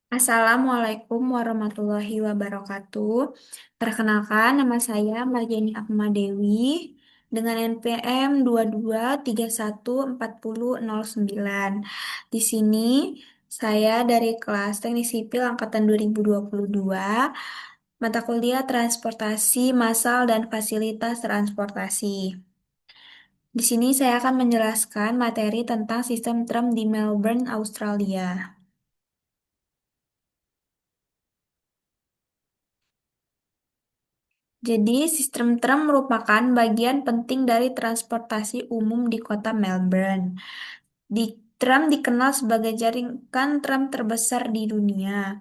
Assalamualaikum warahmatullahi wabarakatuh. Perkenalkan, nama saya Mbak Jenny Akma Dewi dengan NPM 22314009. Di sini saya dari kelas Teknik Sipil angkatan 2022, mata kuliah Transportasi Massal dan Fasilitas Transportasi. Di sini saya akan menjelaskan materi tentang sistem tram di Melbourne, Australia. Jadi, sistem tram merupakan bagian penting dari transportasi umum di kota Melbourne. Di tram dikenal sebagai jaringan tram terbesar di dunia.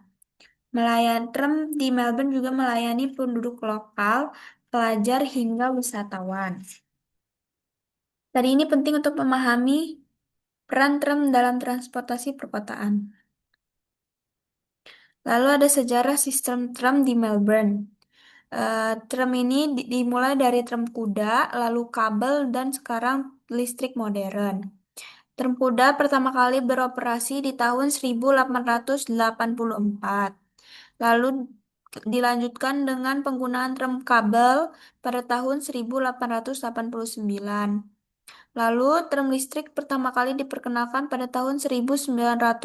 Tram di Melbourne juga melayani penduduk lokal, pelajar hingga wisatawan. Tadi ini penting untuk memahami peran tram dalam transportasi perkotaan. Lalu ada sejarah sistem tram di Melbourne. Tram ini dimulai dari tram kuda, lalu kabel, dan sekarang listrik modern. Tram kuda pertama kali beroperasi di tahun 1884. Lalu dilanjutkan dengan penggunaan tram kabel pada tahun 1889. Lalu tram listrik pertama kali diperkenalkan pada tahun 1906.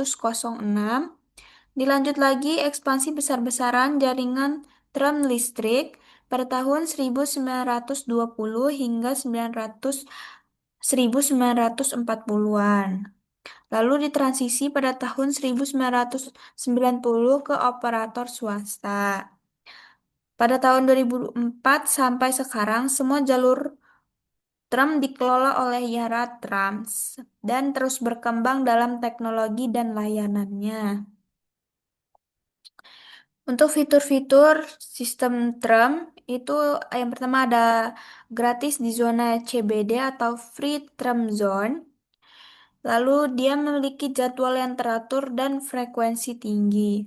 Dilanjut lagi ekspansi besar-besaran jaringan tram listrik pada tahun 1920 hingga 1940-an. Lalu ditransisi pada tahun 1990 ke operator swasta. Pada tahun 2004 sampai sekarang, semua jalur tram dikelola oleh Yara Trams dan terus berkembang dalam teknologi dan layanannya. Untuk fitur-fitur sistem tram itu yang pertama ada gratis di zona CBD atau Free Tram Zone. Lalu dia memiliki jadwal yang teratur dan frekuensi tinggi.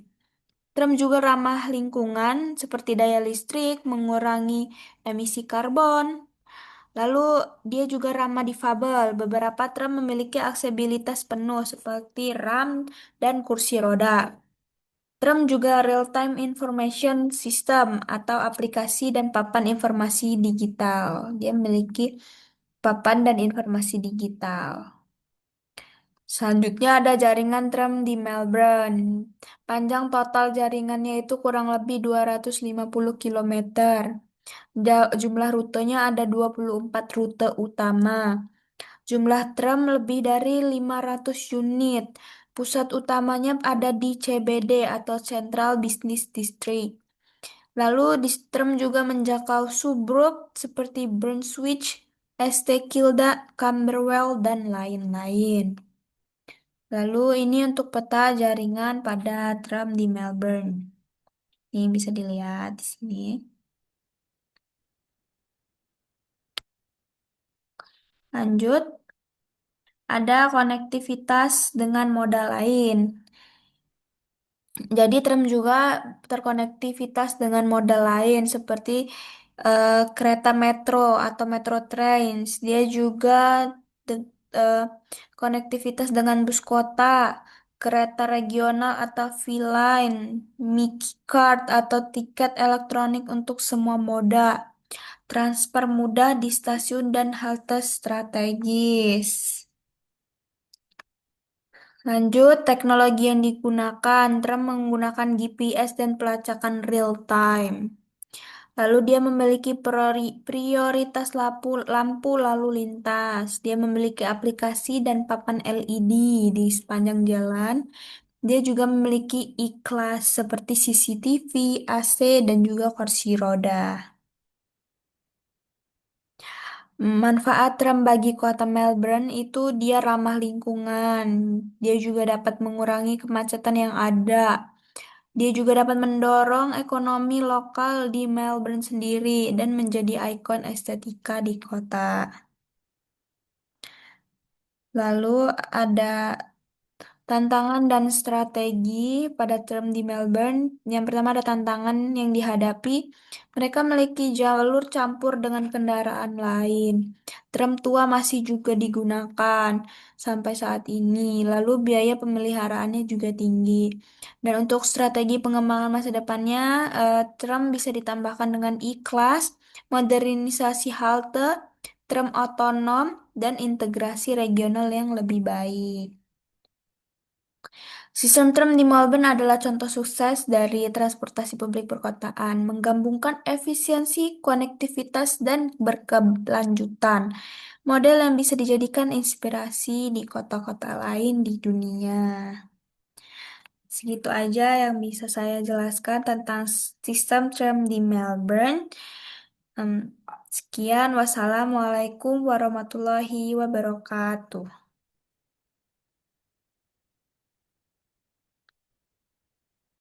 Tram juga ramah lingkungan seperti daya listrik, mengurangi emisi karbon. Lalu dia juga ramah difabel. Beberapa tram memiliki aksesibilitas penuh seperti ramp dan kursi roda. Tram juga real-time information system atau aplikasi dan papan informasi digital. Dia memiliki papan dan informasi digital. Selanjutnya ada jaringan tram di Melbourne. Panjang total jaringannya itu kurang lebih 250 kilometer. Jumlah rutenya ada 24 rute utama. Jumlah tram lebih dari 500 unit. Pusat utamanya ada di CBD atau Central Business District. Lalu di tram juga menjangkau suburb seperti Brunswick, St Kilda, Camberwell, dan lain-lain. Lalu ini untuk peta jaringan pada tram di Melbourne. Ini bisa dilihat di sini. Lanjut, ada konektivitas dengan moda lain. Jadi tram juga terkonektivitas dengan moda lain seperti kereta metro atau metro trains. Dia juga de- eh, konektivitas dengan bus kota, kereta regional atau V-Line, Mickey Card atau tiket elektronik untuk semua moda, transfer mudah di stasiun dan halte strategis. Lanjut, teknologi yang digunakan, tram menggunakan GPS dan pelacakan real time. Lalu dia memiliki prioritas lampu lalu lintas. Dia memiliki aplikasi dan papan LED di sepanjang jalan. Dia juga memiliki iklas seperti CCTV, AC, dan juga kursi roda. Manfaat tram bagi kota Melbourne itu dia ramah lingkungan. Dia juga dapat mengurangi kemacetan yang ada. Dia juga dapat mendorong ekonomi lokal di Melbourne sendiri dan menjadi ikon estetika di kota. Lalu ada Tantangan dan strategi pada tram di Melbourne. Yang pertama ada tantangan yang dihadapi. Mereka memiliki jalur campur dengan kendaraan lain. Tram tua masih juga digunakan sampai saat ini. Lalu biaya pemeliharaannya juga tinggi. Dan untuk strategi pengembangan masa depannya, tram bisa ditambahkan dengan e-class, modernisasi halte, tram otonom, dan integrasi regional yang lebih baik. Sistem tram di Melbourne adalah contoh sukses dari transportasi publik perkotaan, menggabungkan efisiensi, konektivitas, dan berkelanjutan. Model yang bisa dijadikan inspirasi di kota-kota lain di dunia. Segitu aja yang bisa saya jelaskan tentang sistem tram di Melbourne. Sekian, wassalamualaikum warahmatullahi wabarakatuh.